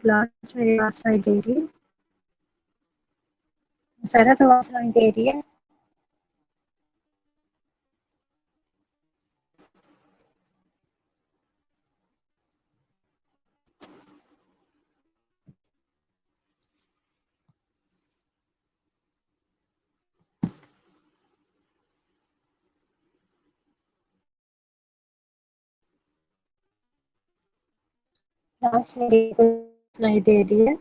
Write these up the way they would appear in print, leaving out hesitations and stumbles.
Class मेरी आवाज सुनाई दे रही है? सारा तो आवाज सुनाई दे रही है? क्लास मेरी सुनाई दे रही है?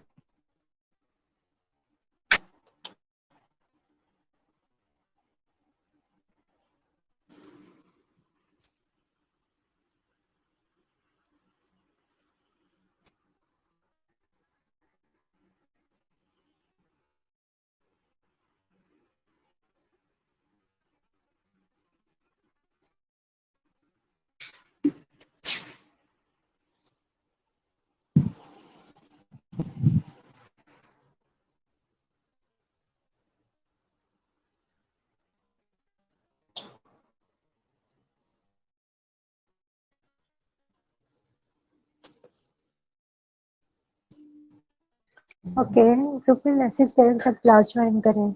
ओके, ग्रुप में मैसेज करें, सब क्लास ज्वाइन करें।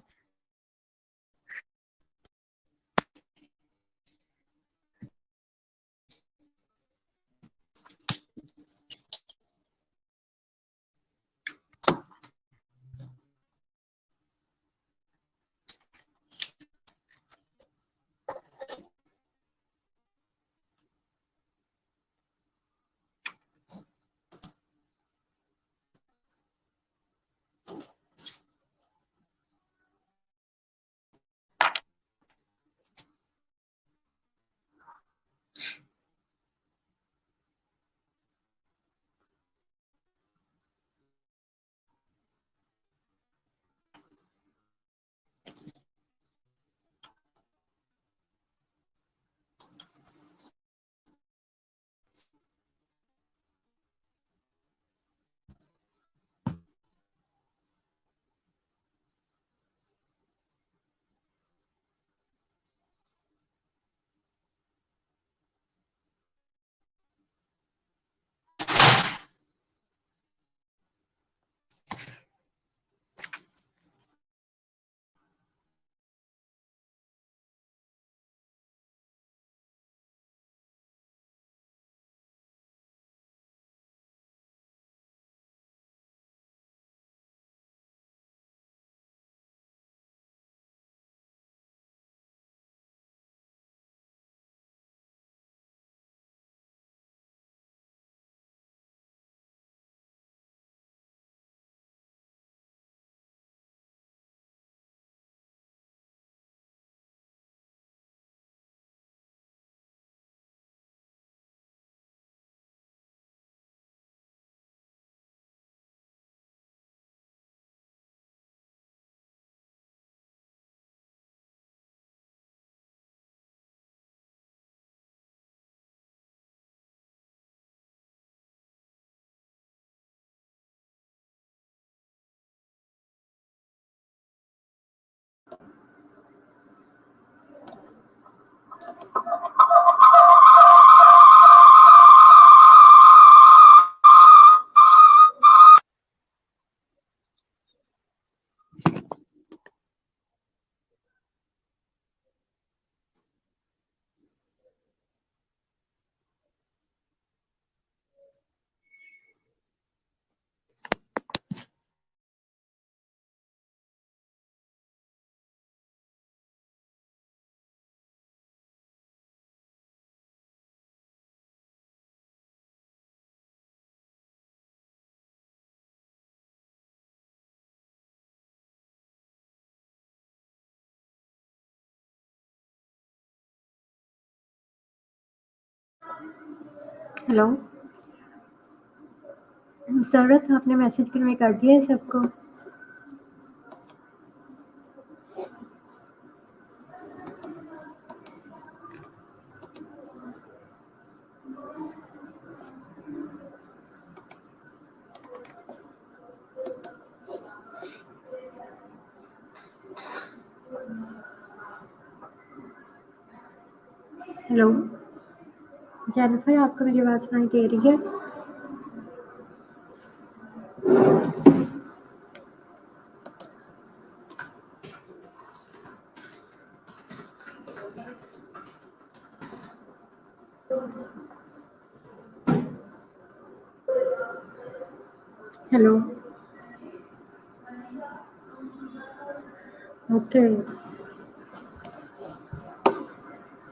हेलो जरूरत, आपने मैसेज फिर में कर दिया है सबको? हेलो जेनिफर, आपको मेरी आवाज सुनाई दे रही है? हेलो। ओके,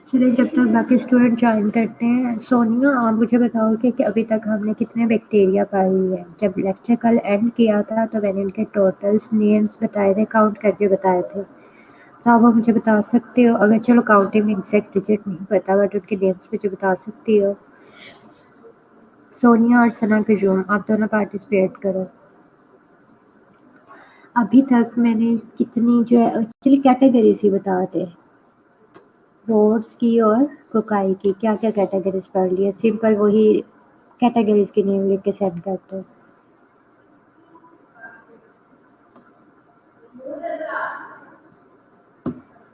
चलिए जब तक बाकी स्टूडेंट ज्वाइन करते हैं, सोनिया आप मुझे बताओगे कि अभी तक हमने कितने बैक्टीरिया पाए हुए हैं? जब लेक्चर कल एंड किया था तो मैंने इनके टोटल्स नेम्स बताए थे, काउंट करके बताए थे। तो आप मुझे बता सकते हो, अगर चलो काउंटिंग में एग्जैक्ट डिजिट नहीं पता बट उनके नेम्स मुझे बता सकती हो? सोनिया और सना कजूम, आप दोनों पार्टिसिपेट करो। अभी तक मैंने कितनी जो है एक्चुअली कैटेगरीज ही बताते, रोड्स की और कोकाई की क्या क्या कैटेगरीज पढ़ ली है, सिंपल वही कैटेगरीज की नेम लिख के सेंड कर दो।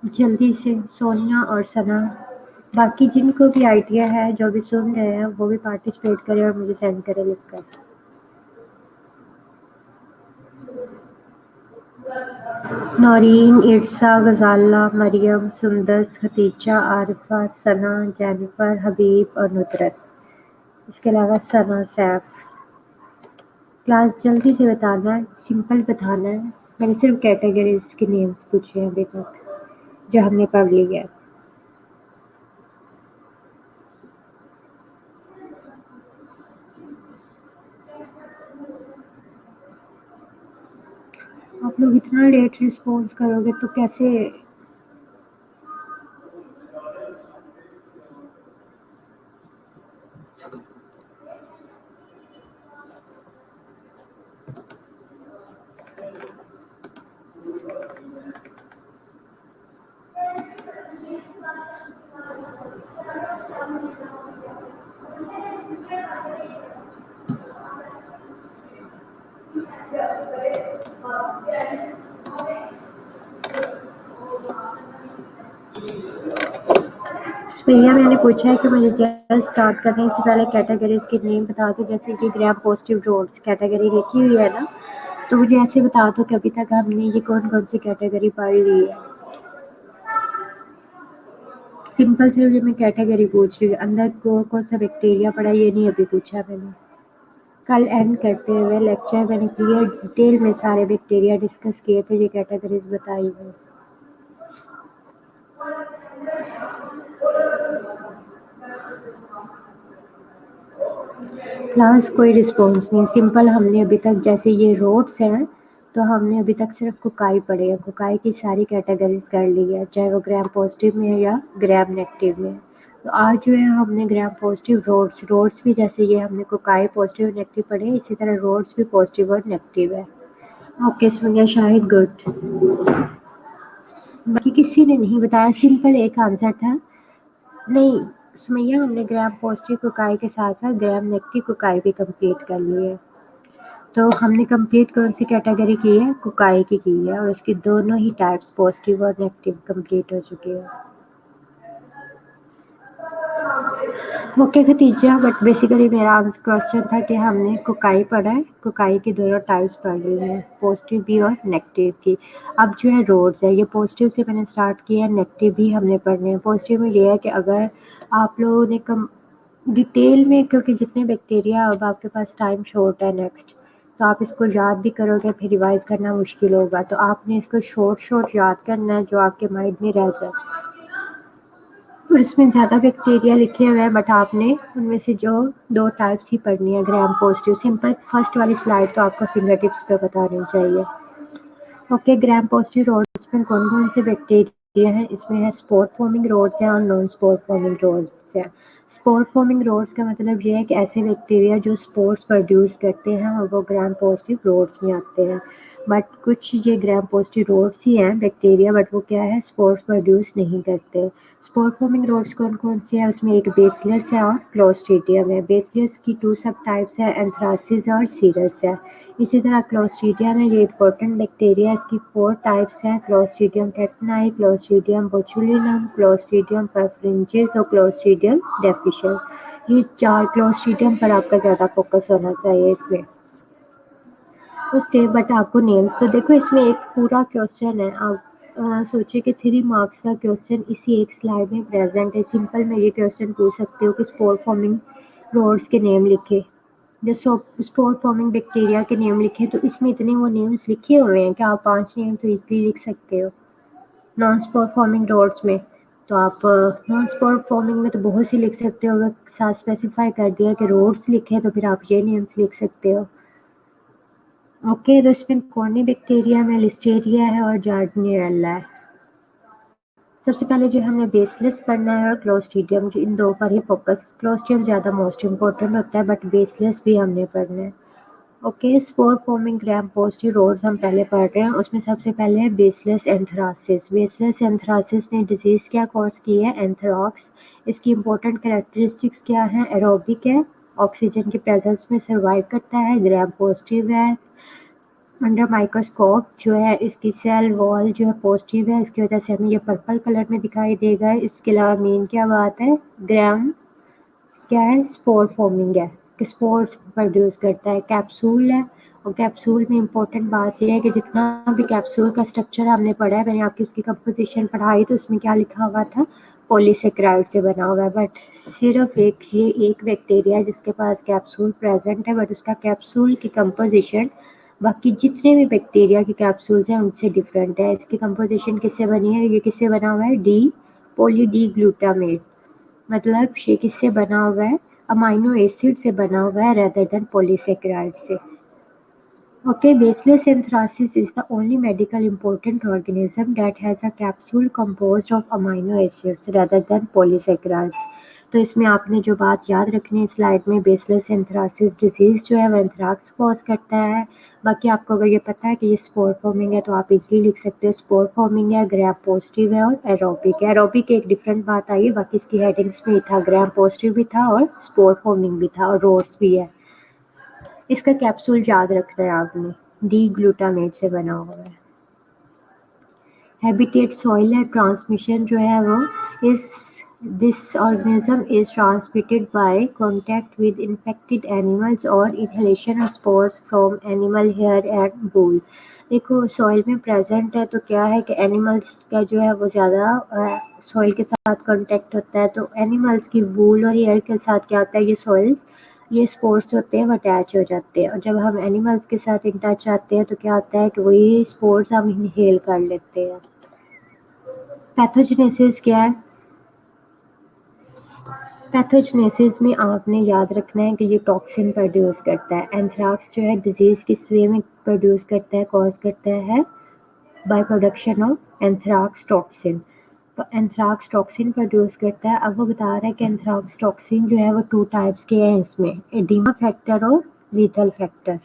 जल्दी से सोनिया और सना, बाकी जिनको भी आइडिया है जो भी सुन रहे हैं वो भी पार्टिसिपेट करें और मुझे सेंड करें लिख कर। नौरीन, इर्सा, गजाला, मरियम, सुंदस, खतीजा, आरिफा, सना, जेनिफर, हबीब और नुसरत। इसके अलावा सना, सैफ। क्लास जल्दी से बताना है, सिंपल बताना है। मैंने सिर्फ कैटेगरीज के नेम्स पूछे हैं अभी तक जो हमने पढ़ ली है। आप लोग इतना लेट रिस्पॉन्स करोगे तो कैसे? भैया मैंने पूछा है कि मुझे जस्ट स्टार्ट करने से पहले कैटेगरीज के नेम बता दो, जैसे कि ग्राम पॉजिटिव रोड्स कैटेगरी लिखी हुई है ना, तो मुझे ऐसे बता दो कि अभी तक हमने ये कौन कौन सी कैटेगरी पढ़ ली है। सिंपल से मैं कैटेगरी पूछ रही हूँ, अंदर कौन सा बैक्टीरिया पड़ा ये नहीं अभी पूछा मैंने। कल एंड करते हुए लेक्चर मैंने क्लियर डिटेल में सारे बैक्टीरिया डिस्कस किए थे, ये कैटेगरीज बताई हुई। क्लास कोई रिस्पॉन्स नहीं, सिंपल हमने अभी तक जैसे ये रोड्स हैं तो हमने अभी तक सिर्फ कुकाई पढ़े हैं, कुकाई की सारी कैटेगरीज कर ली है, चाहे वो ग्राम पॉजिटिव में है या ग्राम नेगेटिव में। तो आज जो है हमने ग्राम पॉजिटिव रोड्स रोड्स भी जैसे ये हमने कुकाई पॉजिटिव और नेगेटिव पढ़े, इसी तरह रोड्स भी पॉजिटिव और नेगेटिव है। ओके सुनिया शाहिद, गुड। बाकी किसी ने नहीं बताया, सिंपल एक आंसर था। नहीं सुमैया, हमने ग्राम पॉजिटिव कुकाई के साथ साथ ग्राम नेगेटिव कुकाई भी कंप्लीट कर ली है। तो हमने कंप्लीट कौन सी कैटेगरी की है? कुकाई की है, और उसकी दोनों ही टाइप्स पॉजिटिव और नेगेटिव कंप्लीट हो चुकी है। ओके खतीजा, बट बेसिकली मेरा क्वेश्चन था कि हमने कुकाई पढ़ा है, कुकाई की दोनों टाइप्स पढ़ ली है, पॉजिटिव भी और नेगेटिव की। अब जो है रोड्स है, ये पॉजिटिव से मैंने स्टार्ट किया है, नेगेटिव भी हमने पढ़ने हैं। पॉजिटिव में ये है कि अगर आप लोगों ने कम डिटेल में, क्योंकि जितने बैक्टीरिया अब आपके पास टाइम शॉर्ट है नेक्स्ट, तो आप इसको याद भी करोगे फिर रिवाइज करना मुश्किल होगा, तो आपने इसको शॉर्ट शॉर्ट याद करना है जो आपके माइंड में रह जाए। और इसमें ज़्यादा बैक्टीरिया लिखे हुए हैं बट आपने उनमें से जो 2 टाइप्स ही पढ़नी है, ग्राम पॉजिटिव। सिंपल फर्स्ट वाली स्लाइड तो आपको फिंगर टिप्स पे बतानी चाहिए। ओके, ग्राम पॉजिटिव रोड्स में कौन कौन से बैक्टीरिया हैं? इसमें है स्पोर फॉर्मिंग रोड्स हैं और नॉन स्पोर फॉर्मिंग रोड्स हैं। स्पोर फॉर्मिंग रोड्स का मतलब ये है कि ऐसे बैक्टीरिया जो स्पोर्स प्रोड्यूस करते हैं और वो ग्राम पॉजिटिव रोड्स में आते हैं। बट कुछ ये ग्राम पॉजिटिव रोड्स ही हैं बैक्टीरिया, बट वो क्या है, स्पोर्स प्रोड्यूस नहीं करते। स्पोर फॉर्मिंग रोड्स कौन कौन से हैं? उसमें एक बेसिलस है और क्लोस्ट्रीडियम है। बेसिलस की 2 सब टाइप्स है, एंथ्रासिस और सीरस है। इसी तरह क्लोस्ट्रीडियम है, ये इंपॉर्टेंट बैक्टीरिया, इसकी 4 टाइप्स हैं, क्लोस्ट्रीडियम टेटनाई, क्लोस्ट्रीडियम बोचुलिनम, क्लोस्ट्रीडियम परफ्रिंजिस और क्लोस्ट्रीडियम डिफिशिएंट। ये 4 क्लोस्ट्रीडियम पर आपका ज़्यादा फोकस होना चाहिए इसमें। उसके बट आपको नेम्स तो देखो, इसमें एक पूरा क्वेश्चन है, आप सोचिए कि 3 मार्क्स का क्वेश्चन इसी एक स्लाइड में प्रेजेंट है। सिंपल में ये क्वेश्चन पूछ सकते हो कि स्पोर फॉर्मिंग रोड्स के नेम लिखे। जो स्पोर फॉर्मिंग बैक्टीरिया के नेम लिखे, तो इसमें इतने वो नेम्स लिखे हुए हैं कि आप 5 नेम तो इजीली लिख सकते हो। नॉन स्पोर फॉर्मिंग रोड्स में तो आप नॉन स्पोर फॉर्मिंग में तो बहुत सी लिख सकते हो। अगर साथ स्पेसिफाई कर दिया कि रोड्स लिखे तो फिर आप ये नेम्स लिख सकते हो। ओके, तो इसमें कॉर्नी बैक्टीरिया में लिस्टेरिया है और जार्डिनियला है। सबसे पहले जो हमने बेसलेस पढ़ना है और क्लोस्ट्रीडियम, इन दो पर ही फोकस। क्लोस्ट्रीडियम ज़्यादा मोस्ट इम्पोर्टेंट होता है, बट बेसलेस भी हमने पढ़ना है। Okay, spore forming gram positive rods हम पहले पढ़ रहे हैं। उसमें सबसे पहले है बेसलेस एंथ्रासिस। बेसलेस एंथ्रासिस ने डिजीज़ क्या कॉज की है? एंथ्राक्स। इसकी इंपॉर्टेंट कैरेक्टरिस्टिक्स क्या हैं? एरोबिक है, ऑक्सीजन की प्रेजेंस में सर्वाइव करता है, ग्राम पॉजिटिव है, अंडर माइक्रोस्कोप जो है इसकी सेल वॉल जो है पॉजिटिव है, इसकी वजह से हमें ये पर्पल कलर में दिखाई देगा। इसके अलावा मेन क्या बात है? ग्राम क्या है? स्पोर फॉर्मिंग है कि स्पोर्स प्रोड्यूस करता है। कैप्सूल है, और कैप्सूल में इम्पोर्टेंट बात यह है कि जितना भी कैप्सूल का स्ट्रक्चर हमने पढ़ा है, मैंने आपकी उसकी कंपोजिशन पढ़ाई तो उसमें क्या लिखा हुआ था? पॉलीसेकेराइड से बना हुआ है। बट सिर्फ ये एक बैक्टीरिया है जिसके पास कैप्सूल प्रेजेंट है, बट उसका कैप्सूल की कंपोजिशन बाकी जितने भी बैक्टीरिया की कैप्सूल्स हैं उनसे डिफरेंट है। इसकी कंपोजिशन किससे बनी है? ये किससे बना हुआ है? Poly D glutamate. मतलब ये किससे बना हुआ है? अमाइनो एसिड से बना हुआ है रेदर देन पॉलीसेकेराइड से। Okay, baseless anthracis is the only medical important organism that has a capsule composed of amino acids rather than polysaccharides. तो इसमें आपने जो बात याद रखनी है स्लाइड में, बेसलेस एंथ्रासिस डिजीज जो है वो एंथ्राक्स कॉज करता है। बाकी आपको अगर ये पता है कि ये स्पोर फॉर्मिंग है तो आप इजीली लिख सकते हो स्पोर फॉर्मिंग है, ग्राम पॉजिटिव है और एरोबिक है। एरोबिक एक डिफरेंट बात आई है, बाकी इसकी हेडिंग्स में ही था, ग्राम पॉजिटिव भी था और स्पोर फॉर्मिंग भी था और रोड्स भी है। इसका कैप्सूल याद रखना है आपने, डी ग्लूटामेट से बना हुआ है। हैबिटेट सॉइल है, ट्रांसमिशन जो है वो इस this organism is transmitted by contact with infected animals और inhalation of spores from animal hair and wool. देखो सॉइल में प्रेजेंट है तो क्या है कि एनिमल्स का जो है वो ज़्यादा सॉइल के साथ कांटेक्ट होता है, तो एनिमल्स की वूल और हेयर के साथ क्या होता है, ये स्पोर्स होते हैं वो अटैच हो जाते हैं, और जब हम एनिमल्स के साथ इन टच आते हैं तो क्या होता है कि वही स्पोर्स हम इनहेल कर लेते हैं। पैथोजेनेसिस क्या है? पैथोजेनेसिस में आपने याद रखना है कि ये टॉक्सिन प्रोड्यूस करता है। एंथ्राक्स जो है डिजीज़ किस वे में प्रोड्यूस करता है, कॉज करता है? By production of anthrax toxin. तो एंथ्राक्स टॉक्सिन प्रोड्यूस करता है। अब वो बता रहा है कि एंथ्राक्स टॉक्सिन जो है वो 2 टाइप्स के हैं इसमें, एडिमा फैक्टर और लीथल फैक्टर।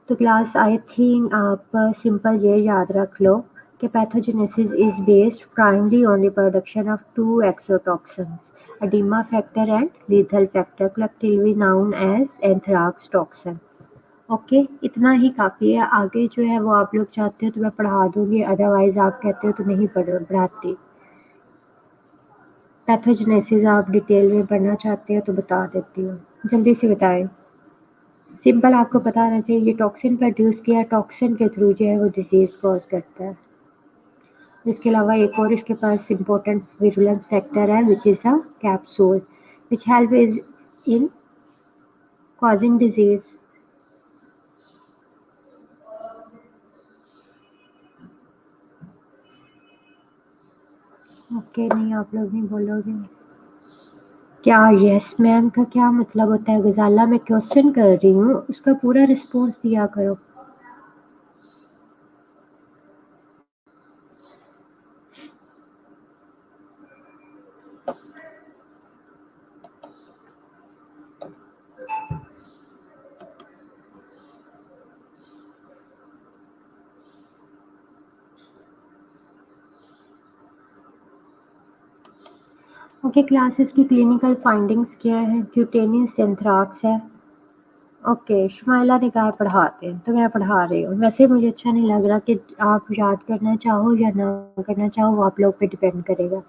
तो क्लास आई थिंक आप सिंपल ये याद रख लो कि pathogenesis is based primary on the production of 2 exotoxins, oedema factor and lethal factor, collectively known as anthrax toxin. Okay, इतना ही काफ़ी है। आगे जो है वो आप लोग चाहते हो तो मैं पढ़ा दूंगी, अदरवाइज आप कहते हो तो नहीं पढ़ाती। पैथोजेनेसिस आप डिटेल में पढ़ना चाहते हो तो बता देती हूँ, जल्दी से बताएं। सिंपल आपको पता होना चाहिए, ये टॉक्सिन प्रोड्यूस किया, टॉक्सिन के थ्रू जो है वो डिजीज़ कॉज करता है। इसके अलावा एक और इसके पास इम्पोर्टेंट विरुलेंस फैक्टर है which is a capsule which help is in causing disease. Okay, नहीं आप लोग नहीं बोलोगे क्या? यस मैम का क्या मतलब होता है? गजाला मैं क्वेश्चन कर रही हूँ, उसका पूरा रिस्पॉन्स दिया करो। ओके, क्लासेस की क्लिनिकल फाइंडिंग्स क्या है? क्यूटेनियस एंथ्राक्स है। ओके, शुमाइला ने कहा पढ़ाते हैं तो मैं पढ़ा रही हूँ। वैसे मुझे अच्छा नहीं लग रहा कि आप याद करना चाहो या ना करना चाहो, वो आप लोग पे डिपेंड करेगा।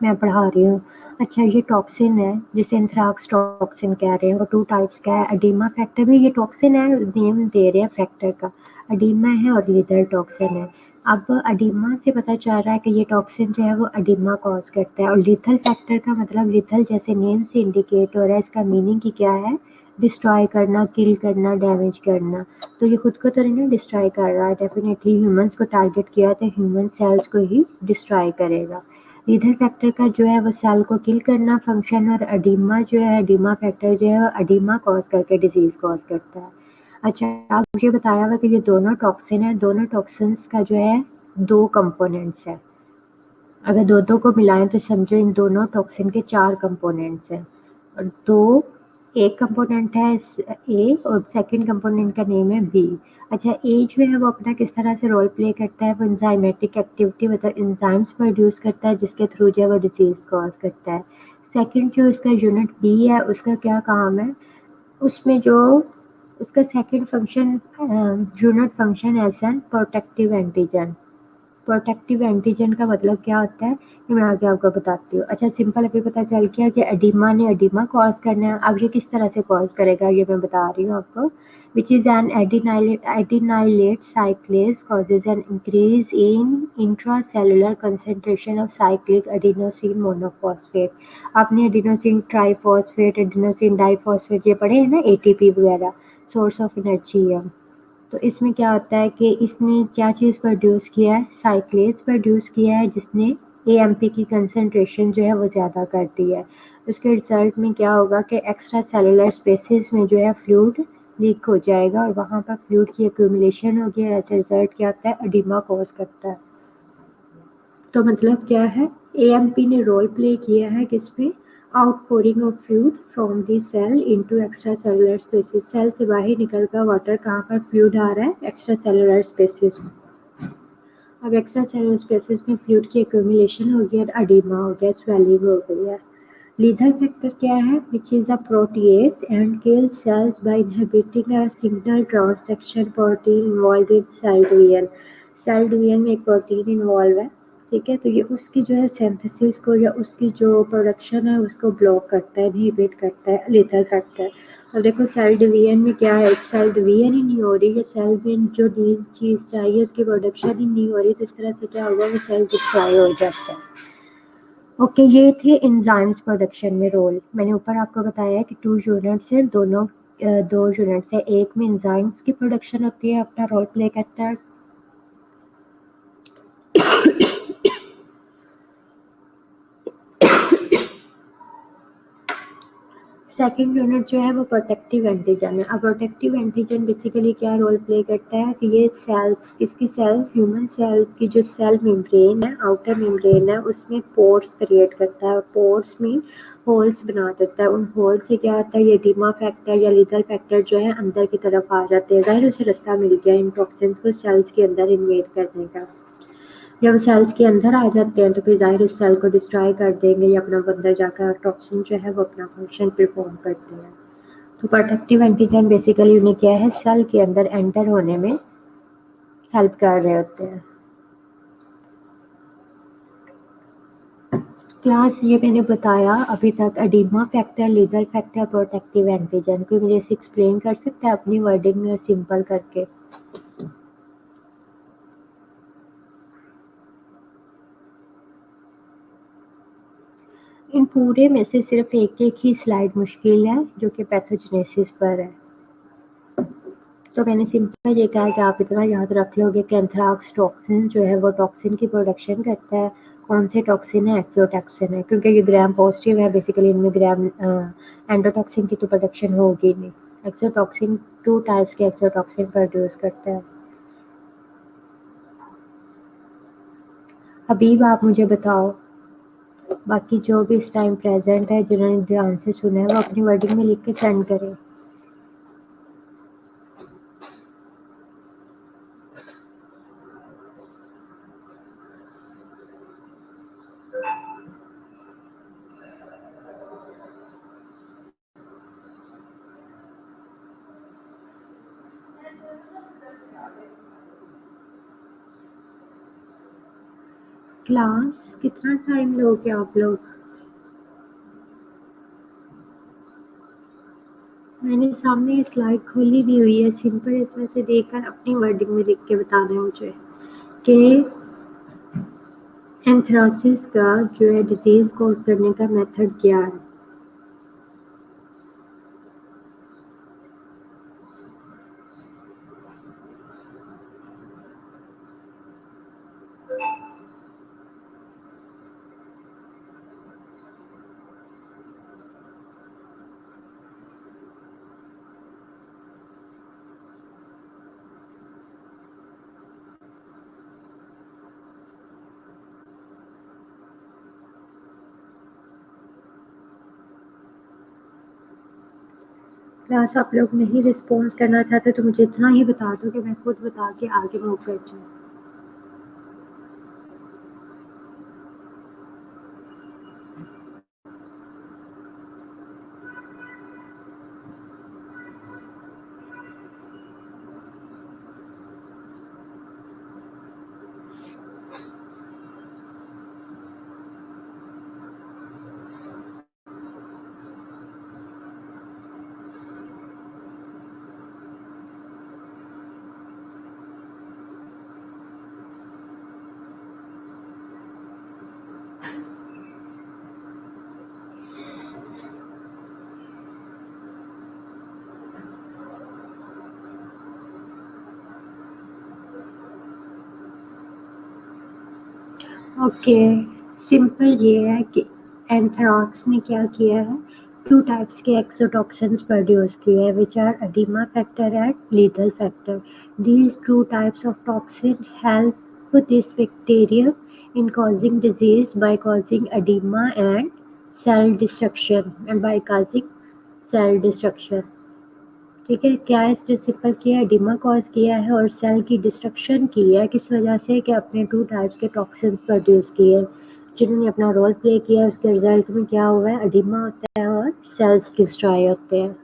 मैं पढ़ा रही हूँ। अच्छा, ये टॉक्सिन है जिसे एंथ्राक्स टॉक्सिन कह रहे हैं, वो 2 टाइप्स का है। एडिमा फैक्टर भी ये टॉक्सिन है, नेम दे रहे हैं फैक्टर का, एडिमा है और लीथल टॉक्सिन है। अब एडिमा से पता चल रहा है कि ये टॉक्सिन जो है वो एडिमा कॉज करता है, और लीथल फैक्टर का मतलब लीथल जैसे नेम से इंडिकेट हो रहा है, इसका मीनिंग ही क्या है? डिस्ट्रॉय करना, किल करना, डैमेज करना। तो ये खुद को तो नहीं डिस्ट्रॉय कर रहा है, डेफिनेटली ह्यूमंस को टारगेट किया तो ह्यूमन सेल्स को ही डिस्ट्रॉय करेगा। लीथल फैक्टर का जो है वो सेल को किल करना फंक्शन, और एडिमा जो है, एडिमा फैक्टर जो है एडिमा कॉज करके डिजीज कॉज करता है। अच्छा, आप मुझे बताया हुआ कि ये दोनों टॉक्सिन है, दोनों टॉक्सिन्स का जो है 2 कंपोनेंट्स है। अगर दो को मिलाएं तो समझो इन दोनों टॉक्सिन के 4 कंपोनेंट्स हैं, और एक कंपोनेंट है ए और सेकंड कंपोनेंट का नेम है बी। अच्छा, ए जो है वो अपना किस तरह से रोल प्ले करता है, वो एंजाइमेटिक एक्टिविटी मतलब एंजाइम्स प्रोड्यूस करता है जिसके थ्रू जो है वो डिजीज कॉज करता है। सेकंड जो इसका यूनिट बी है उसका क्या काम है, उसमें जो उसका second function, unit function as an protective antigen. Protective antigen का मतलब क्या होता है, ये मैं आगे आपको बताती हूँ। अच्छा, सिंपल अभी पता चल गया कि एडिमा ने एडिमा कॉज करना है। अब ये किस तरह से कॉज करेगा ये मैं बता रही हूँ आपको। Which is an adenylate साइक्लेज causes an increase in intracellular concentration of cyclic adenosine monophosphate. आपने एडिनोसिन ट्राइफॉस्फेट, एडिनोसिन डाइफॉस्फेट ये पढ़े हैं ना, एटीपी वगैरह, सोर्स ऑफ एनर्जी है। तो इसमें क्या होता है कि इसने क्या चीज़ प्रोड्यूस किया है, साइक्लेज प्रोड्यूस किया है जिसने एएमपी की कंसंट्रेशन जो है वो ज़्यादा कर दी है। उसके रिजल्ट में क्या होगा कि एक्स्ट्रा सेलुलर स्पेसेस में जो है फ्लूइड लीक हो जाएगा और वहाँ पर फ्लूइड की एक्यूमुलेशन होगी, और ऐसे रिजल्ट क्या होता है, एडिमा कॉज करता है। तो मतलब क्या है, एएमपी ने रोल प्ले किया है किसमें, outpouring of fluid from the cell into extra cellular spaces. Cell से बाहर निकल कर वाटर कहाँ पर फ्लूइड आ रहा है, एक्स्ट्रा सेलुलर स्पेसेस में। अब एक्स्ट्रा सेलुलर स्पेसेस में फ्लूइड की एक्यूमुलेशन हो गई और एडिमा हो गया, स्वेलिंग हो गई है। लीथल फैक्टर क्या है, which is a protease and kill cells by inhibiting a signal transduction protein involve in cell division. Cell division में एक प्रोटीन इन्वॉल्व है, ठीक है, तो ये उसकी जो है सिंथेसिस को या उसकी जो प्रोडक्शन है उसको ब्लॉक करता है, इनहिबिट करता है लीथल फैक्टर। और देखो सेल डिवीजन में क्या है, एक सेल डिवीजन ही नहीं हो रही, या सेल में जो चीज़ चाहिए उसकी प्रोडक्शन ही नहीं हो रही, तो इस तरह से क्या होगा, वो सेल डिस्ट्रॉय हो जाता है। ओके, ये थे एंजाइम्स प्रोडक्शन में रोल। मैंने ऊपर आपको बताया है कि 2 यूनिट्स हैं, दोनों 2 यूनिट्स है, एक में एंजाइम्स की प्रोडक्शन होती है, अपना रोल प्ले करता है। सेकंड यूनिट जो है वो प्रोटेक्टिव एंटीजन है। अब प्रोटेक्टिव एंटीजन बेसिकली क्या रोल प्ले करता है कि ये सेल्स, किसकी सेल, ह्यूमन सेल्स की जो सेल मेम्ब्रेन है, आउटर मेम्ब्रेन है, उसमें पोर्स क्रिएट करता है, और पोर्स में होल्स बना देता है। उन होल से क्या होता है, ये एडिमा फैक्टर या लीथल फैक्टर जो है अंदर की तरफ आ जाते हैं। जाहिर उसे रास्ता मिल गया इन टॉक्सिन्स को सेल्स के अंदर इन्वेट करने का। जब वो सेल्स के अंदर आ जाते हैं तो फिर ज़ाहिर उस सेल को डिस्ट्रॉय कर देंगे, या अपना अंदर जाकर टॉक्सिन जो है वो अपना फंक्शन परफॉर्म करते हैं। तो प्रोटेक्टिव एंटीजन बेसिकली उन्हें क्या है, सेल के अंदर एंटर होने में हेल्प कर रहे होते हैं। क्लास ये मैंने बताया अभी तक, oedema factor, lethal factor, protective antigen. कोई मुझे इसे एक्सप्लेन कर सकता है अपनी वर्डिंग में और सिंपल करके। इन पूरे में से सिर्फ एक ही स्लाइड मुश्किल है जो कि पैथोजेनेसिस पर है। तो मैंने सिंपल ये कहा कि आप इतना याद रख लोगे कि एंथ्राक्स टॉक्सिन जो है वो टॉक्सिन की प्रोडक्शन करता है। कौन से टॉक्सिन है, एक्सोटॉक्सिन है, क्योंकि ये ग्राम पॉजिटिव है, बेसिकली इनमें ग्राम एंडोटॉक्सिन की तो प्रोडक्शन होगी नहीं। एक्सोटॉक्सिन 2 टाइप्स के एक्सोटॉक्सिन प्रोड्यूस करता है। हबीब, आप मुझे बताओ, बाकी जो भी इस टाइम प्रेजेंट है जिन्होंने ध्यान से सुना है वो अपनी वर्डिंग में लिख के सेंड करें। क्लास कितना टाइम लोगे आप लोग? मैंने सामने ये स्लाइड खोली भी हुई है, सिंपल इसमें से देखकर अपनी वर्डिंग में लिख के बताना है मुझे कि एंथ्रासिस का जो है डिजीज कॉज करने का मेथड क्या है। क्लास आप लोग नहीं रिस्पॉन्स करना चाहते तो मुझे इतना ही बता दो कि मैं खुद बता के आगे मूव कर जाऊँ। ओके, सिंपल ये है कि एंथ्राक्स ने क्या किया है, 2 टाइप्स के एक्सोटॉक्सिन्स प्रोड्यूस किए हैं which are oedema factor and lethal factor. These 2 types of toxin help this bacteria in causing disease by causing edema and cell destruction and by causing cell destruction। ठीक है, क्या इसने simple किया है, oedema cause किया है और cell की डिस्ट्रक्शन की है। किस वजह से कि अपने 2 टाइप्स के टॉक्सिन्स प्रोड्यूस किए जिन्होंने अपना रोल प्ले किया। उसके रिजल्ट में क्या हुआ है, एडिमा होता है और सेल्स डिस्ट्रॉय होते हैं।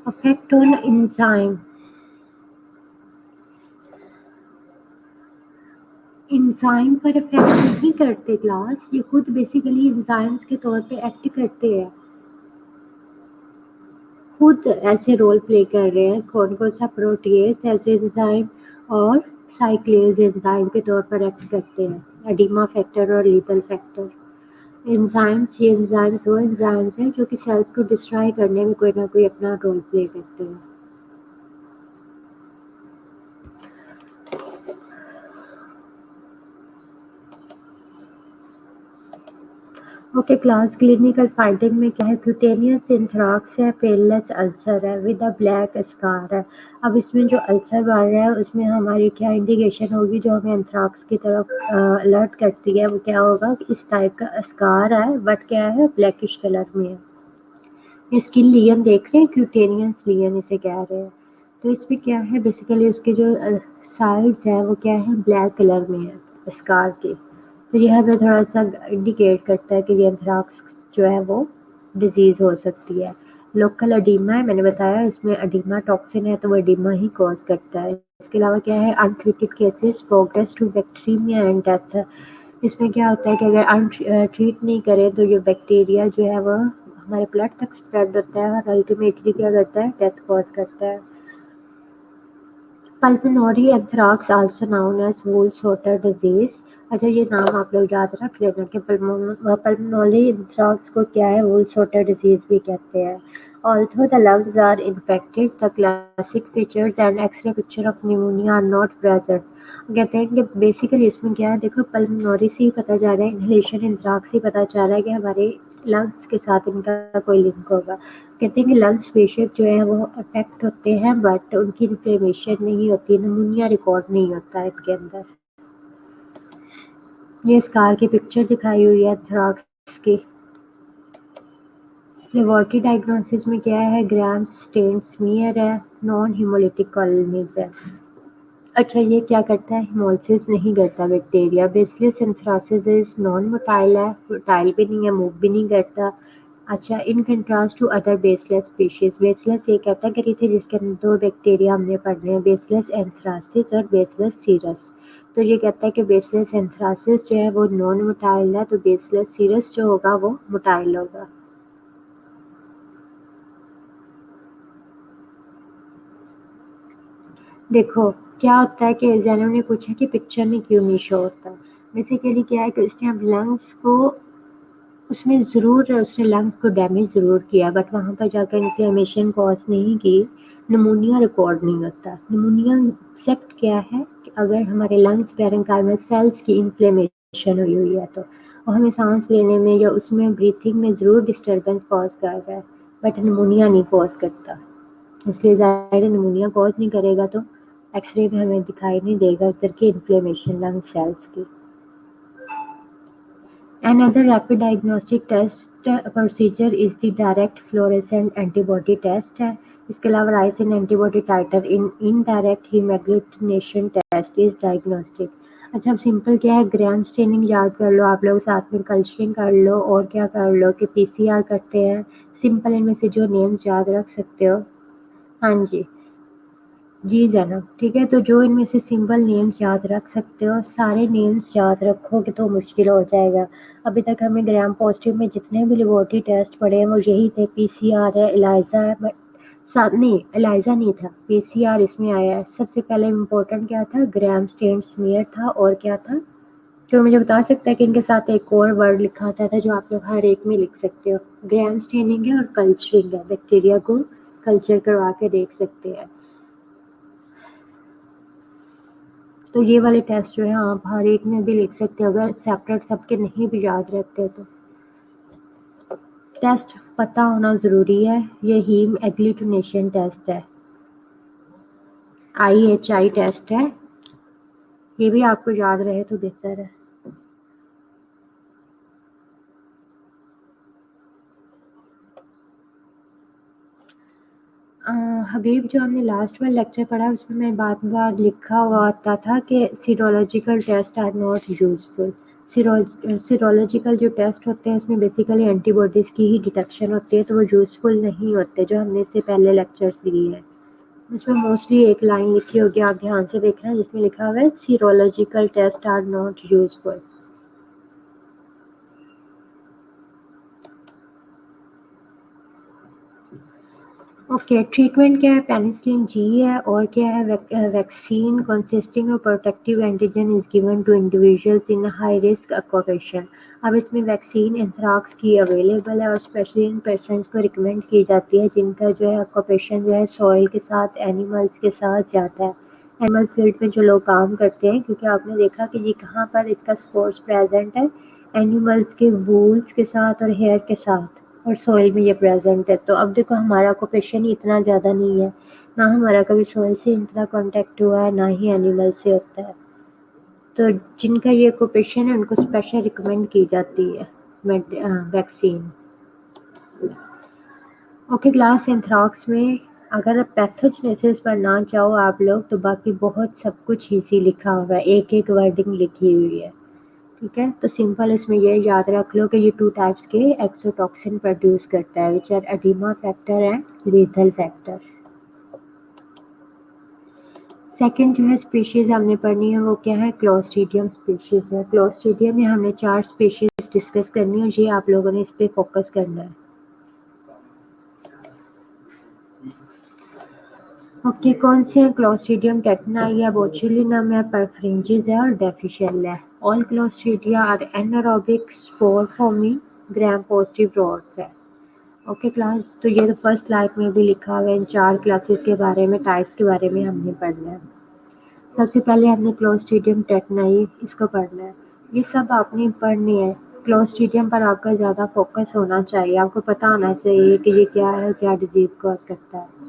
अफेक्ट ऑन एंजाइम, एंजाइम पर इफेक्ट नहीं करते क्लास, ये खुद बेसिकली एंजाइम्स के तौर पे एक्ट करते हैं, खुद ऐसे रोल प्ले कर रहे हैं। कौन कौन सा, प्रोटीएस ऐसे एंजाइम और साइक्लेज एंजाइम के तौर पर एक्ट करते हैं, एडिमा फैक्टर और लीथल फैक्टर। एंजाइम्स, ये एंजाइम्स वो एंजाइम्स हैं जो कि सेल्स को डिस्ट्रॉय करने में कोई ना कोई अपना रोल प्ले करते हैं। ओके क्लास, क्लिनिकल फाइंडिंग में क्या है, क्यूटेनियस एंथ्राक्स है, पेनलेस अल्सर है विद अ ब्लैक स्कार है। अब इसमें जो अल्सर बढ़ रहा है उसमें हमारी क्या इंडिकेशन होगी जो हमें एंथ्राक्स की तरफ अलर्ट करती है, वो क्या होगा, इस टाइप का स्कार है बट क्या है, ब्लैकिश कलर में है। स्किन लियन देख रहे हैं, क्यूटेनियस लियन इसे कह रहे हैं। तो इसमें क्या है, बेसिकली उसके जो साइड्स हैं वो क्या है, ब्लैक कलर में है स्कार के। तो ये हमें थोड़ा-सा इंडिकेट करता है कि ये एंथ्रेक्स जो है वो डिज़ीज़ हो सकती है। लोकल एडिमा है, मैंने बताया इसमें एडिमा टॉक्सिन है तो वो एडिमा ही कॉज़ करता है। इसके अलावा क्या है, untreated cases progress to bacteria and death. इसमें क्या होता है कि अगर ट्रीट नहीं करें तो ये बैक्टीरिया जो है वो हमारे ब्लड तक स्प्रेड होता है और अल्टीमेटली क्या करता है, डेथ कॉज़ करता है। Pulmonary anthrax also known as wool sorter disease. अच्छा, ये नाम आप लोग याद रख लेना कि पल्मोनरी एंथ्रेक्स को क्या है, वूल सोटर डिजीज भी कहते हैं। Although the lungs are infected, the classic features and X-ray picture of pneumonia are not present। कहते हैं कि बेसिकली इसमें क्या है, देखो पल्मोनरी से ही पता जा रहा है, इनहेलेशन एंथ्रेक्स से ही पता चल रहा है कि हमारे लंग्स के साथ इनका कोई लिंक होगा। कहते हैं कि लंग्स पेशेंट जो है वो अफेक्ट होते हैं बट उनकी इन्फ्लेमेशन नहीं होती, नमूनिया रिकॉर्ड नहीं होता है इनके अंदर। ये स्कार की पिक्चर दिखाई हुई है एंथ्रेक्स की। लेबोरेटरी डायग्नोसिस में क्या है, ग्राम स्टेन स्मीयर है, नॉन हिमोलिटिक कॉलोनीज है। अच्छा, ये क्या करता है, हिमोलिसिस नहीं करता bacteria. Bacillus anthracis is non motile है, मोटाइल भी नहीं है, मूव भी नहीं करता। अच्छा, in contrast to other Bacillus species, Bacillus ये कैटेगरी थी जिसके अंदर 2 बैक्टीरिया हमने पढ़ने हैं, बेसलेस एंथ्रासिस और बेसलेस सीरस। तो ये कहता है कि बेसलेस एंथ्रासिस जो है वो नॉन मोटाइल है, तो बेसलेस सीरस जो होगा वो मोटाइल होगा। देखो क्या होता है कि जैनब ने पूछा कि पिक्चर में क्यों नहीं शो होता। बेसिकली क्या है कि उसने अब लंग्स को उसमें ज़रूर उसने लंग्स को डैमेज ज़रूर किया, बट वहाँ पर जाकर इन्फ्लेमेशन कॉज नहीं की। निमोनिया रिकॉर्ड नहीं होता। निमोनिया एग्जैक्ट क्या है कि अगर हमारे लंग्स पैरेंकाइमल सेल्स की इन्फ्लेमेशन हुई है तो और हमें सांस लेने में या उसमें ब्रीथिंग में ज़रूर डिस्टर्बेंस कॉज कर रहा है, बट निमोनिया नहीं कॉज करता। इसलिए ज़ाहिर है निमोनिया कॉज नहीं करेगा तो एक्सरे में हमें दिखाई नहीं देगा उधर की इन्फ्लेमेशन लंग सेल्स की। Another rapid diagnostic test procedure is the direct fluorescent antibody test है। इसके अलावा ricin antibody titre in indirect haemagglutination test is diagnostic. अच्छा, अब सिंपल क्या है, ग्राम स्टेनिंग याद कर लो आप लोग, साथ में कल्चरिंग कर लो और क्या कर लो कि पीसीआर करते हैं। सिंपल इनमें से जो नेम्स याद रख सकते हो। हाँ जी, जी जनाब, ठीक है। तो जो इनमें से सिंपल नेम्स याद रख सकते हो, सारे नेम्स याद रखोगे तो मुश्किल हो जाएगा। अभी तक हमें ग्राम पॉजिटिव में जितने भी लेबोरेटरी टेस्ट पड़े हैं वो यही थे, पीसीआर है, एलाइजा है, बट साथ नहीं, एलाइजा नहीं था, पीसीआर इसमें आया है। सबसे पहले इम्पोर्टेंट क्या था, ग्राम स्टेन स्मीयर था, और क्या था जो मुझे बता सकता है कि इनके साथ एक और वर्ड लिखा होता था जो आप लोग हर एक में लिख सकते हो। ग्राम स्टेनिंग है और कल्चरिंग है, बैक्टीरिया को कल्चर करवा के देख सकते हैं। तो ये वाले टेस्ट जो है आप हर एक में भी लिख सकते हो, अगर सेपरेट सबके नहीं भी याद रहते तो। टेस्ट पता होना ज़रूरी है। ये हीम एग्लूटिनेशन टेस्ट है, IHI टेस्ट है। ये भी आपको याद रहे तो बेहतर है। हबीब, जो हमने लास्ट वाला लेक्चर पढ़ा उसमें मैं बात बात लिखा हुआ आता था कि serological test are not useful. Serological जो टेस्ट होते हैं उसमें बेसिकली एंटीबॉडीज़ की ही डिटेक्शन होती है, तो वो यूज़फुल नहीं होते, जो हमने इससे पहले लेक्चर्स लिए हैं। इसमें मोस्टली एक लाइन लिखी होगी, आप ध्यान से देखना, जिसमें लिखा हुआ है serological test are not useful. Okay, treatment क्या है, पेनिसिलिन जी है, और क्या है, vaccine consisting of protective antigen is given to individuals in high risk occupation. अब इसमें वैक्सीन एंथ्राक्स की अवेलेबल है और स्पेशली इन पर्सनस को रिकमेंड की जाती है जिनका जो है ऑक्यूपेशन जो है सॉइल के साथ, एनिमल्स के साथ ज़्यादा है। एनिमल फील्ड में जो लोग काम करते हैं, क्योंकि आपने देखा कि ये कहाँ पर इसका स्पोर्स प्रेजेंट है, एनिमल्स के वूल्स के साथ और हेयर के साथ, और सॉइल में ये प्रेजेंट है। तो अब देखो हमारा ऑक्यूपेशन ही इतना ज़्यादा नहीं है, ना हमारा कभी सॉइल से इतना कांटेक्ट हुआ है, ना ही एनिमल से होता है। तो जिनका ये ऑक्यूपेशन है उनको स्पेशल रिकमेंड की जाती है वैक्सीन। ओके क्लास, एंथ्राक्स में अगर पैथोजेनेसिस पर ना चाहो आप लोग तो बाकी बहुत सब कुछ इजी लिखा हुआ है, एक एक वर्डिंग लिखी हुई है, ठीक है। तो सिंपल इसमें ये याद रख लो कि ये 2 टाइप्स के एक्सोटॉक्सिन प्रोड्यूस करता है, which are oedema factor and lethal factor. Second जो है स्पीशीज हमने पढ़नी है वो क्या है, क्लोस्ट्रीडियम स्पीशीज है। क्लोस्ट्रीडियम में हमने 4 स्पीशीज डिस्कस करनी है और ये आप लोगों ने इस पे फोकस करना है। ओके, कौन से हैं, क्लोस्ट्रीडियम टेटनाई है, बोचुलिनम है, परफ्रिंजिस है और डेफिशियल है। All Clostridia are anaerobic spore forming gram positive rods है। ओके क्लास, तो ये तो फर्स्ट स्लाइड में भी लिखा हुआ है, इन 4 क्लासेस के बारे में, टाइप्स के बारे में हमने पढ़ना है। सबसे पहले हमने क्लोस्ट्रीडियम टेटनाई इसको पढ़ना है। ये सब आपने पढ़नी है। क्लोस्ट्रीडियम पर आपका ज़्यादा फोकस होना चाहिए, आपको पता होना चाहिए कि ये क्या है, क्या डिजीज़ कॉज करता है।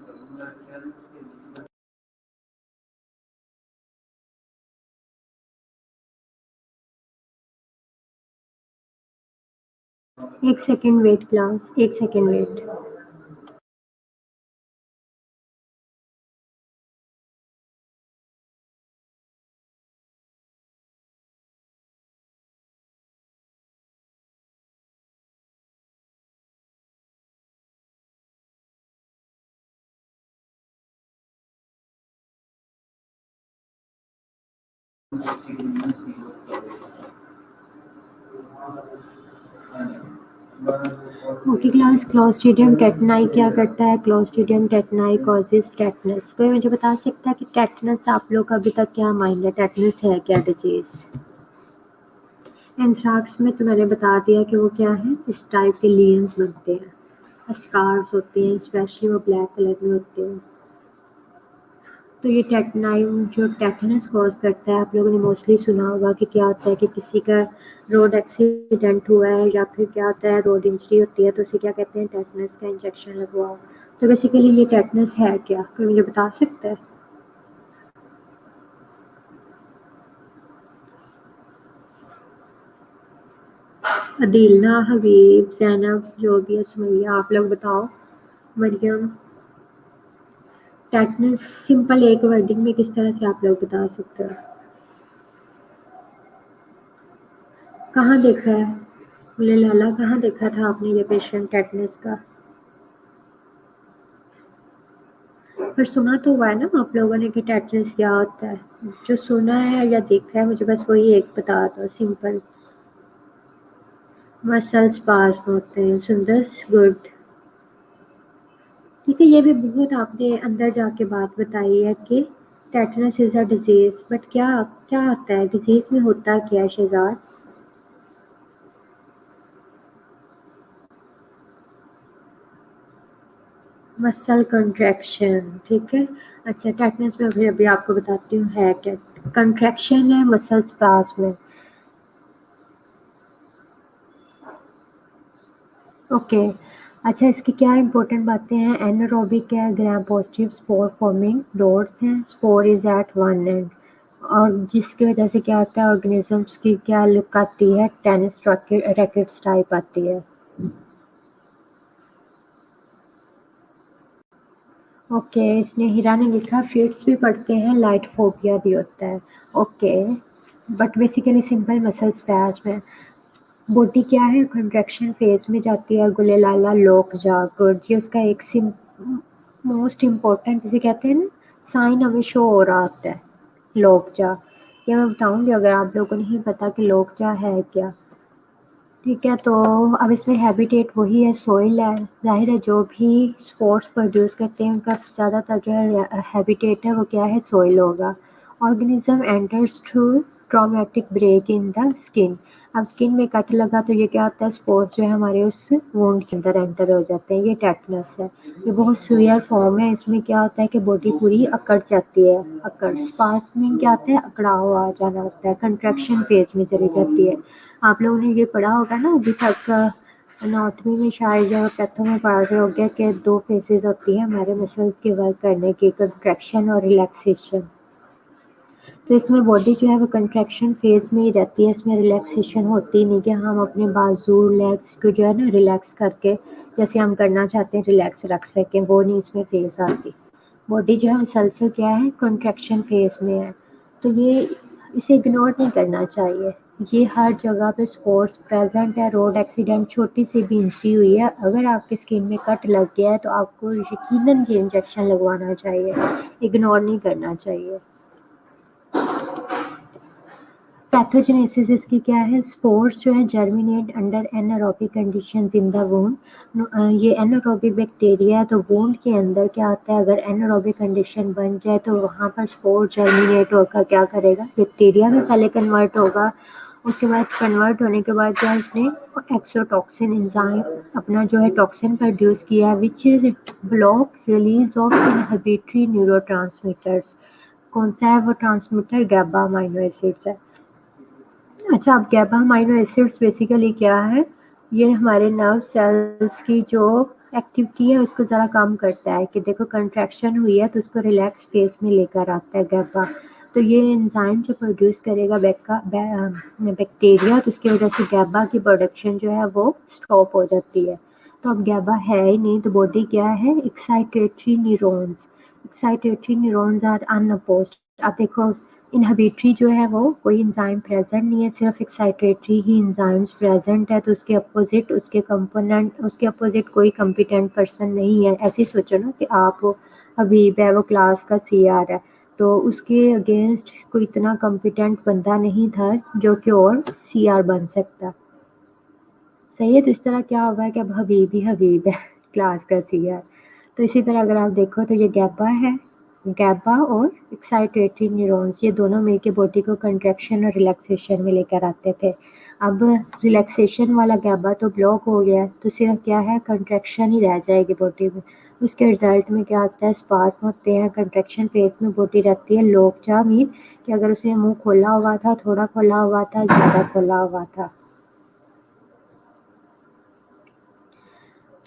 एक सेकेंड वेट क्लास, एक second wait. Okay class, Clostridium tetani क्या करता है, क्लोस्ट्रीडियम टेटनाई कॉजेज टेटनस। कोई मुझे बता सकता है कि टेटनस आप लोग का अभी तक क्या माइंड है, टेटनस है क्या डिजीज? एंथ्राक्स में तो मैंने बता दिया कि वो क्या है, इस टाइप के लीन्स बनते हैं, स्कार्स होते हैं, स्पेशली वो ब्लैक कलर में होते हैं। तो ये टेटनाइम जो टेटनस कॉज करता है, आप लोगों ने मोस्टली सुना होगा कि क्या होता है कि किसी का रोड एक्सीडेंट हुआ है या फिर क्या होता है रोड इंजरी होती है तो उसे क्या कहते हैं, टेटनस का इंजेक्शन लगवाओ। तो बेसिकली ये टेटनस है क्या, कोई मुझे बता सकता है? अदीलना, हबीब, ज़ैनब, जो भी है, सुमैया, आप लोग बताओ। मरियम, टेटनस सिंपल एक वर्डिंग में किस तरह से आप लोग बता सकते हो? कहाँ देखा है? बोले लाला, कहाँ देखा था आपने ये पेशेंट टेटनस का? पर सुना तो हुआ है ना आप लोगों ने कि टेटनस क्या होता है? जो सुना है या देखा है मुझे बस वही एक बता दो सिंपल। मसल्स पास होते हैं, सुंदर, गुड। ठीक है, ये भी बहुत आपने अंदर जाके बात बताई है कि tetanus is a disease, but क्या क्या होता है डिजीज में, होता क्या है शहजाद? मसल कंट्रैक्शन, ठीक है। अच्छा, टेटनस में फिर अभी आपको बताती हूँ है क्या। कंट्रैक्शन है मसल्स पास में। ओके। अच्छा, इसकी क्या इंपॉर्टेंट बातें हैं? एनारोबिक है, gram positive spore forming rods हैं, spore is at one end, और जिसकी वजह से क्या होता है, ऑर्गेनिजम्स की क्या लुक आती है, टेनिस रैकेट्स टाइप आती है। ओके, इसने हीरा ने लिखा फिट्स भी पड़ते हैं, लाइट फोबिया भी होता है। Okay, but basically simple muscle spasm में। बॉडी क्या है, कंट्रैक्शन फेज में जाती है, गुले लाला लोक जा गुड, ये उसका एक मोस्ट इम्पोर्टेंट जिसे कहते हैं ना साइन हमें शो हो रहा होता है, लोक जा। ये मैं बताऊंगी अगर आप लोगों को नहीं पता कि लोक जा है क्या। ठीक है, तो अब इसमें हैबिटेट वही है, सोइल है। जाहिर है जो भी स्पोर्स प्रोड्यूस करते हैं उनका ज़्यादातर जो है हैबिटेट है वो क्या है, सोइल होगा। Organism enters through traumatic break in the skin. अब स्किन में कट लगा तो ये क्या होता है, स्पोर्स जो है हमारे उस वुंड के अंदर एंटर हो जाते हैं, ये टेटनस है। ये बहुत सीवियर फॉर्म है, इसमें क्या होता है कि बॉडी पूरी अकड़ जाती है, अकड़ स्पास्मिंग क्या होता है, अकड़ाव आ जाना होता है, कंट्रैक्शन फेज में चली जाती है। आप लोगों ने ये पढ़ा होगा ना अभी तक, एनाटॉमी में शायद या पैथो में पढ़ रहे होंगे कि दो फेजेस होती है हमारे मसल्स के वर्क करने की, कंट्रैक्शन और रिलैक्सेशन। तो इसमें बॉडी जो है वो कंट्रैक्शन फेज में ही रहती है, इसमें रिलैक्सेशन होती नहीं कि हम अपने बाजू लेग्स को जो है ना रिलैक्स करके जैसे हम करना चाहते हैं रिलैक्स रख सकें, वो नहीं इसमें फेज आती। बॉडी जो है मुसलसल क्या है, कंट्रैक्शन फेज में है। तो ये इसे इग्नोर नहीं करना चाहिए। ये हर जगह पे स्पोर्ट्स प्रेजेंट है, रोड एक्सीडेंट, छोटी सी भी इंजरी हुई है, अगर आपके स्किन में कट लग गया है तो आपको यकीनन ये इंजेक्शन लगवाना चाहिए, इग्नोर नहीं करना चाहिए। पैथोजेनेसिस इसकी क्या है, स्पोर्स जो है germinate under anaerobic conditions in the wound. ये एनारोबिक बैक्टीरिया है, तो वुंड के अंदर क्या होता है, अगर एनारोबिक कंडीशन बन जाए तो वहाँ पर स्पोर जर्मिनेट होकर क्या करेगा, बैक्टीरिया में पहले कन्वर्ट होगा, उसके बाद कन्वर्ट होने के बाद क्या उसने एक्सोटॉक्सिन एंजाइम अपना जो है टॉक्सिन प्रोड्यूस किया है which block release of inhibitory neurotransmitters. कौन सा है वो ट्रांसमीटर, गैबा अमाइनो एसिड्स है। अच्छा, अब गैबा अमाइनो एसिड्स बेसिकली क्या है, ये हमारे नर्व सेल्स की जो एक्टिविटी है उसको ज़रा कम करता है, कि देखो कंट्रैक्शन हुई है तो उसको रिलैक्स फेस में लेकर आता है गैबा। तो ये एंजाइम जो प्रोड्यूस करेगा बैक्टीरिया, तो उसकी वजह से गैबा की प्रोडक्शन जो है वो स्टॉप हो जाती है। तो अब गैबा है ही नहीं तो बॉडी क्या है, एक्साइटेटरी न्यूरॉन्स आर अनअपोज्ड। अब देखो इनहिबिटरी जो है वो कोई एंजाइम प्रेजेंट नहीं है, सिर्फ एक्साइटेटरी ही एंजाइम्स प्रेजेंट है, तो उसके अपोजिट उसके कंपोनेंट उसके अपोजिट कोई कॉम्पिटेंट पर्सन नहीं है। ऐसे सोचो ना कि आप अभी वो क्लास का सीआर है, तो उसके अगेंस्ट कोई इतना कॉम्पिटेंट बंदा नहीं था जो कि और सीआर बन सकता। सही है, तो इस तरह क्या होगा कि अब हबीब ही हबीब है क्लास का सीआर। तो इसी तरह अगर आप देखो तो ये गैबा है, गैबा और एक्साइटेटरी न्यूरॉन्स, ये दोनों मिलके बॉडी को कंट्रैक्शन और रिलैक्सेशन में लेकर आते थे। अब रिलैक्सेशन वाला गैबा तो ब्लॉक हो गया, तो सिर्फ क्या है, कंट्रैक्शन ही रह जाएगी बॉडी में। उसके रिजल्ट में क्या होता है, स्पाज्म होते हैं, कंट्रैक्शन फेज में बॉडी रहती है लोकजा मीन कि अगर उसने मुंह खोला हुआ था, थोड़ा खोला हुआ था, ज़्यादा खोला हुआ था।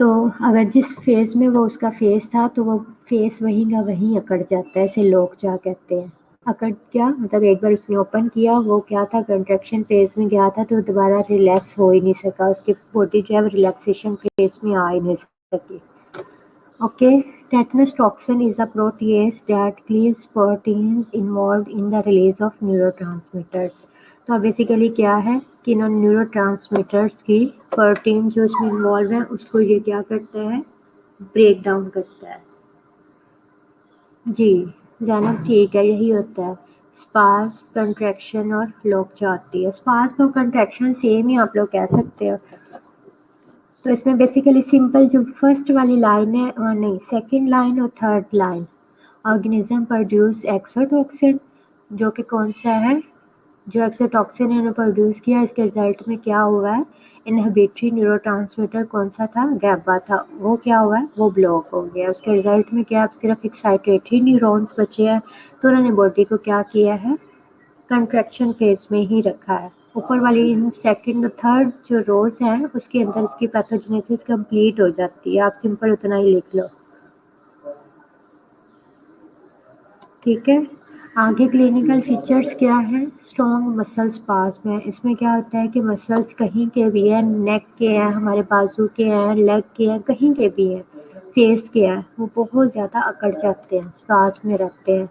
तो अगर जिस फेस में वो उसका फेस था तो वो फेस वहीं का वहीं अकड़ जाता है, इसे लोकजा कहते हैं। अकड़ क्या मतलब, एक बार उसने ओपन किया, वो क्या था, कंट्रैक्शन फेज में गया था, तो दोबारा रिलैक्स हो ही नहीं सका, उसकी बॉडी जो है रिलैक्सेशन फेज में आ ही नहीं सकी। Okay, tetanus toxin is a protease that cleaves proteins involved in the release of neurotransmitters. तो बेसिकली क्या है कि इन न्यूरोट्रांसमीटर्स की प्रोटीन जो इसमें इन्वॉल्व है उसको ये क्या करता है, ब्रेक डाउन करता है। जी जानब ठीक है, यही होता है। स्पाज्म, कंट्रैक्शन और लोकजा आती है। स्पाज्म और कंट्रैक्शन सेम ही आप लोग कह सकते हो। तो इसमें बेसिकली सिंपल जो फर्स्ट वाली लाइन है, और नहीं, सेकंड लाइन और third line, organism produce exotoxin, जो कि कौन सा है, जो एक्सोटॉक्सिन इन्होंने प्रोड्यूस किया, इसके रिजल्ट में क्या हुआ है, इनहिबिटरी न्यूरोट्रांसमीटर कौन सा था, गैबा था, वो क्या हुआ है, वो ब्लॉक हो गया। उसके रिजल्ट में क्या, अब सिर्फ एक्साइटेटरी न्यूरॉन्स बचे हैं, तो उन्होंने बॉडी को क्या किया है, कंट्रैक्शन फेज में ही रखा है। ऊपर वाली सेकंड थर्ड जो रोज हैं उसके अंदर इसकी पैथोजेनेसिस कंप्लीट हो जाती है। आप सिंपल उतना ही लिख लो, ठीक है। आगे क्लिनिकल फीचर्स क्या है, स्ट्रॉन्ग मसल स्पाज्म है। इसमें क्या होता है कि मसल्स कहीं के भी हैं, नेक के हैं, हमारे बाजू के हैं, लेग के हैं, कहीं के भी हैं, फेस के हैं, वो बहुत ज़्यादा अकड़ जाते हैं, स्पाज्म में रहते हैं।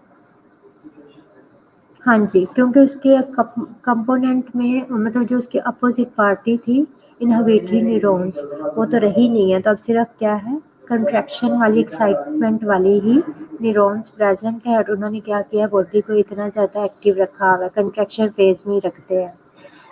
हाँ जी, क्योंकि उसके कंपोनेंट में मतलब जो उसकी अपोजिट पार्टी थी, इनहिबिटरी न्यूरॉन्स, वो तो रही नहीं है, तो अब सिर्फ क्या है, कंट्रैक्शन वाली, एक्साइटमेंट वाली ही न्यूरॉन्स प्रेजेंट है, और उन्होंने क्या किया, बॉडी को इतना ज़्यादा एक्टिव रखा हुआ है, कंट्रैक्शन फेज में ही रखते हैं।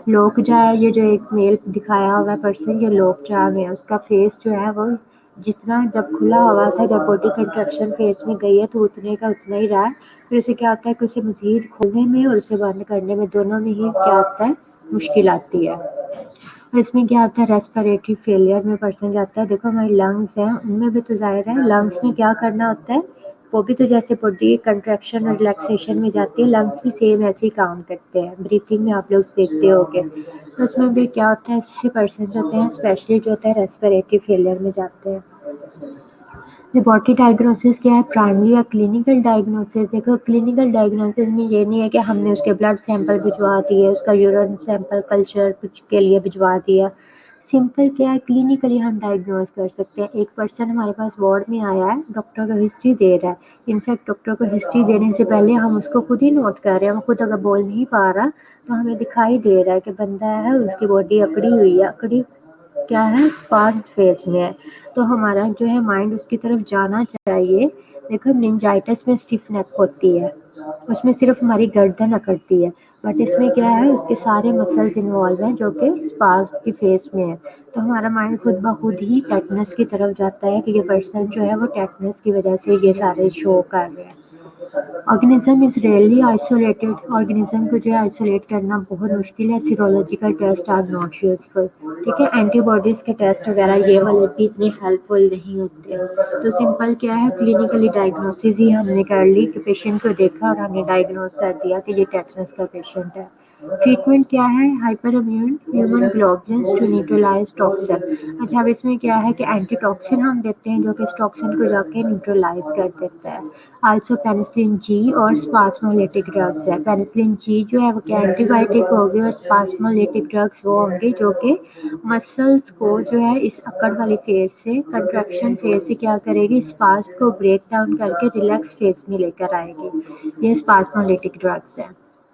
लोकजा है, ये जो एक मेल दिखाया हुआ है पर्सन, ये लोकजा में है, उसका फेस जो है वो जितना जब खुला हुआ था, जब बॉडी कंट्रैक्शन फेज में गई है तो उतने का उतना ही रहा है। फिर उसे क्या होता है कि उसे मजीद खोलने में और उसे बंद करने में दोनों में ही क्या होता है, मुश्किल आती है। और इसमें क्या होता है, रेस्पिरेटरी फेलियर में पर्सन जाता है। देखो हमारी लंग्स हैं, उनमें भी तो जाहिर है लंग्स में क्या करना होता है, वो भी तो जैसे बॉडी कंट्रैक्शन और रिलैक्सेशन में जाती है, लंग्स भी सेम ऐसे ही काम करते हैं। ब्रीथिंग में आप लोग देखते होंगे, तो उसमें भी क्या होता है, इससे पर्सन जो होते हैं स्पेशली जो होता है रेस्पिरेटरी फेलियर में जाते हैं। लेबॉर्टरी डायग्नोसिस क्या है, प्राइमरी या क्लिनिकल डायग्नोसिस। देखो क्लिनिकल डायग्नोसिस में ये नहीं है कि हमने उसके ब्लड सैंपल भिजवा दिए, उसका यूरिन सैंपल कल्चर कुछ के लिए भिजवा दिया। सिंपल क्या है, क्लिनिकली हम डायग्नोज कर सकते हैं। एक पर्सन हमारे पास वार्ड में आया है, डॉक्टर को हिस्ट्री दे रहा है, इनफैक्ट डॉक्टर को हिस्ट्री देने से पहले हम उसको खुद ही नोट कर रहे हैं। वो खुद अगर बोल नहीं पा रहा तो हमें दिखाई दे रहा है कि बंदा है, उसकी बॉडी अकड़ी हुई है, अकड़ी क्या है, स्पाज्म फेज में है, तो हमारा जो है माइंड उसकी तरफ जाना चाहिए। देखो मेनिंजाइटिस में स्टिफ नेक होती है, उसमें सिर्फ हमारी गर्दन अकड़ती है, बट इसमें क्या है, उसके सारे मसल्स इन्वॉल्व हैं जो कि स्पाज्म की फेज में है। तो हमारा माइंड खुद ब खुद ही टेटनस की तरफ जाता है कि ये पर्सन जो है वो टेटनस की वजह से ये सारे शो कर रहे हैं। Organism is rarely isolated, organism को जो है आइसोलेट करना बहुत मुश्किल है। Serological test are not useful, ठीक है। एंटीबॉडीज के टेस्ट वगैरह ये वाले भी इतने हेल्पफुल नहीं होते। तो सिंपल क्या है, क्लिनिकली डायग्नोसिस ही हमने कर ली कि पेशेंट को देखा और हमने डायग्नोस कर दिया कि ये टेटनस का पेशेंट है। ट्रीटमेंट क्या है, hyper immune human globulins to neutralise toxin. अच्छा, अब इसमें क्या है कि एंटी टॉक्सिन हम देते हैं जो कि इस टॉक्सिन को जाके न्यूट्रलाइज कर देता है। आल्सो पेनिसिलिन जी और स्पास्मोलिटिक ड्रग्स है। पेनिसिलिन जी जो है वो क्या एंटीबायोटिक होगी, और स्पास्मोलिटिक ड्रग्स वो होंगे जो कि मसल्स को जो है इस अकड़ वाली फेज से, कंट्रैक्शन फेज से क्या करेगी, स्पास्म को ब्रेक डाउन करके रिलैक्स फेज में लेकर आएगी। ये स्पास्मोलिटिक ड्रग्स है,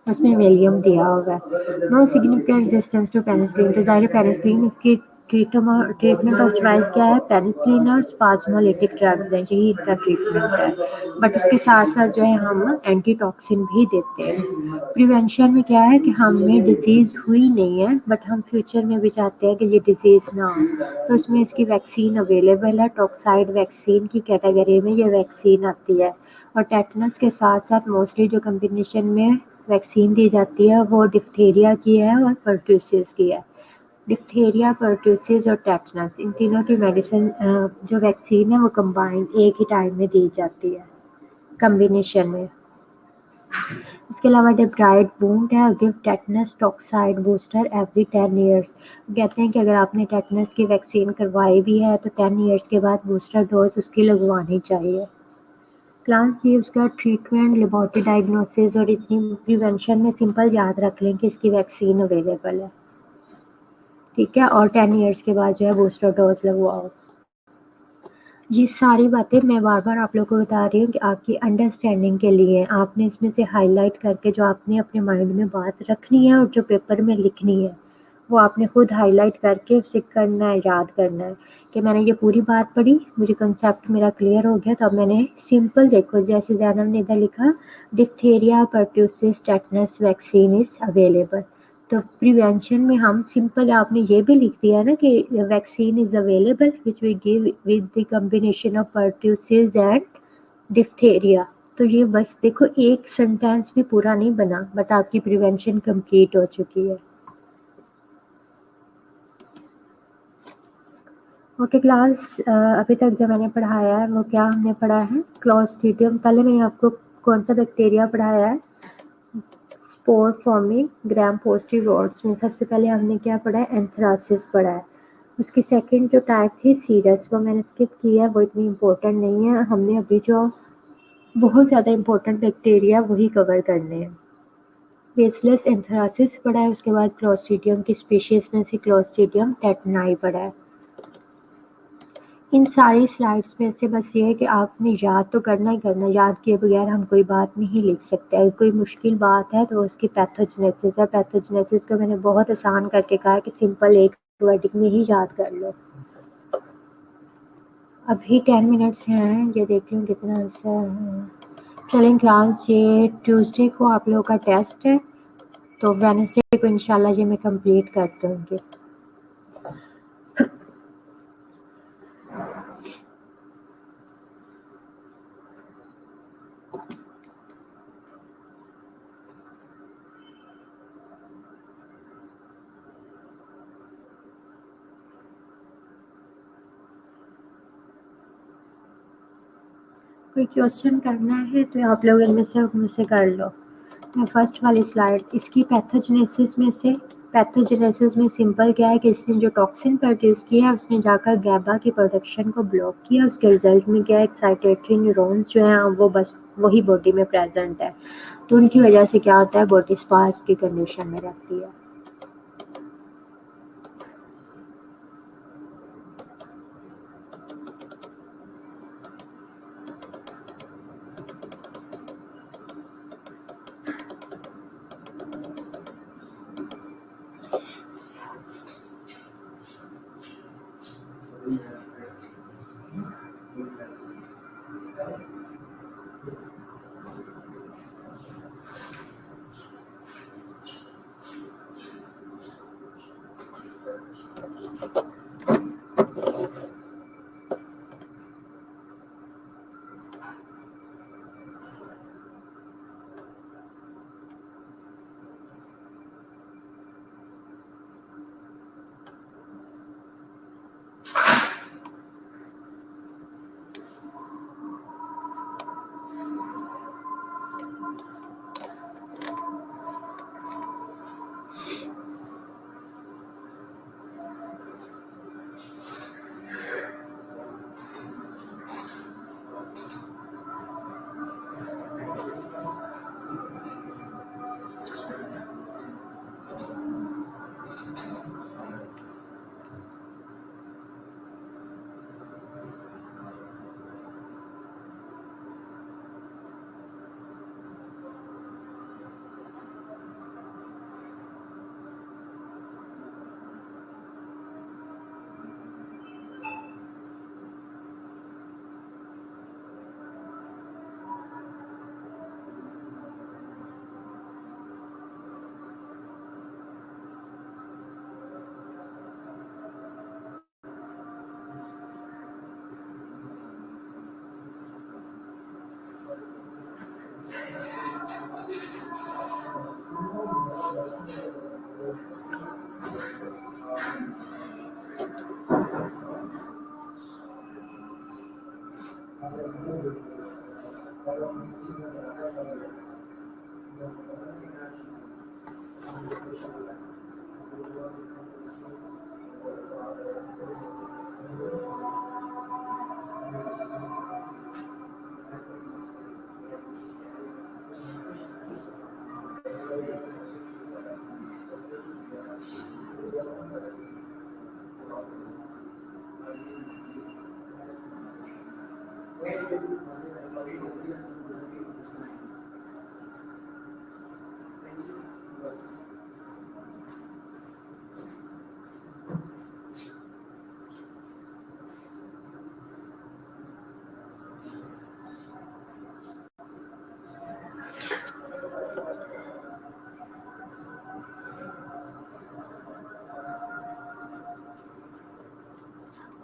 उसमें वैलियम दिया होगा। No significant resistance to penicillin, तो जाहिर पेनिसिलिन इसकी ट्रीटमेंट ऑफ चॉइस क्या है, पेनिसिलिन और स्पाज्मोलिटिक ड्रग्स हैं, यही इनका ट्रीटमेंट है। बट उसके साथ साथ जो है हम एंटीटॉक्सिन भी देते हैं। प्रिवेंशन में क्या है कि हमें डिजीज़ हुई नहीं है बट हम फ्यूचर में भी चाहते हैं कि ये डिजीज़ ना हो, तो उसमें इसकी वैक्सीन अवेलेबल है। टॉक्साइड वैक्सीन की कैटेगरी में ये वैक्सीन आती है। और टेटनस के साथ साथ मोस्टली जो कम्बिनेशन में वैक्सीन दी जाती है वो डिप्थीरिया की है और पर्ट्यूसिस की है। डिप्थीरिया, पर्ट्यूसिस और टेटनस, इन तीनों की मेडिसिन जो वैक्सीन है वो कंबाइन एक ही टाइम में दी जाती है कम्बिनेशन में। इसके अलावा डेब्राइड वूंड है, give tetanus toxoid booster every 10 years. कहते हैं कि अगर आपने टेटनस की वैक्सीन करवाई भी है तो 10 ईयर्स के बाद बूस्टर डोज उसकी लगवानी चाहिए। क्लास ये उसका ट्रीटमेंट, लेबोरेटरी डायग्नोसिस और इतनी प्रिवेंशन में सिंपल याद रख लें कि इसकी वैक्सीन अवेलेबल है, ठीक है। और 10 ईयर्स के बाद जो है बूस्टर डोज लगवाओ। ये सारी बातें मैं बार-बार आप लोगों को बता रही हूँ कि आपकी अंडरस्टैंडिंग के लिए। आपने इसमें से हाइलाइट करके जो आपने अपने माइंड में बात रखनी है और जो पेपर में लिखनी है, वो आपने खुद हाइलाइट करके उसे करना है, याद करना है कि मैंने ये पूरी बात पढ़ी, मुझे कंसेप्ट मेरा क्लियर हो गया। तो अब मैंने सिंपल देखो जैसे ज़ैनब ने इधर लिखा, diphtheria, pertussis, tetanus vaccine is available. तो प्रिवेंशन में हम सिंपल आपने ये भी लिख दिया ना कि vaccine is available which we give with the combination of pertussis and diphtheria. तो ये बस देखो एक सेंटेंस भी पूरा नहीं बना बट आपकी प्रिवेंशन कंप्लीट हो चुकी है। ओके क्लास, अभी तक जो मैंने पढ़ाया है वो क्या हमने पढ़ा है, क्लोस्ट्रीडियम। पहले मैंने आपको कौन सा बैक्टीरिया पढ़ाया है, स्पोर फॉर्मिंग ग्राम पोस्टिव रोड्स में सबसे पहले हमने क्या पढ़ा है, एंथ्रासिस पढ़ा है। उसकी सेकंड जो टाइप थी सीरस, वो मैंने स्किप किया है, वो इतनी इम्पोर्टेंट नहीं है। हमने अभी जो बहुत ज़्यादा इम्पोर्टेंट बैक्टीरिया वही कवर करने हैं। बेसलेस एंथ्रासिस पढ़ा है, उसके बाद क्लोस्ट्रीडियम की स्पीशीज़ में से क्लोस्ट्रीडियम टेटनाई पढ़ा है। इन सारी स्लाइड्स में से बस ये है कि आपने याद तो करना ही करना, याद किए बगैर हम कोई बात नहीं लिख सकते। अगर कोई मुश्किल बात है तो उसकी पैथोजेनेसिस है। पैथोजेनेसिस को मैंने बहुत आसान करके कहा कि सिंपल एक वर्डिंग में ही याद कर लो। अभी 10 मिनट्स हैं, ये देख लूँ कितना अच्छा है। चलें क्लास, ये ट्यूसडे को आप लोगों का टेस्ट है तो वेडनेसडे को इंशाल्लाह ये मैं कंप्लीट कर दूँगी। कोई क्वेश्चन करना है तो आप लोग इनमें से मुझसे कर लो। मैं फर्स्ट वाली स्लाइड इसकी पैथोजेनेसिस में सिंपल क्या है कि इसने जो टॉक्सिन प्रोड्यूस किया उसने जाकर गैबा की प्रोडक्शन को ब्लॉक किया। उसके रिजल्ट में क्या है, एक्साइटेटरी न्यूरॉन्स जो हैं वो बस वही बॉडी में प्रेजेंट है, तो उनकी वजह से क्या होता है, बॉडी स्पाज्म की कंडीशन में रहती है।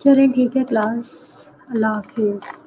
चलें ठीक है क्लास, अल्लाह हाफिज़।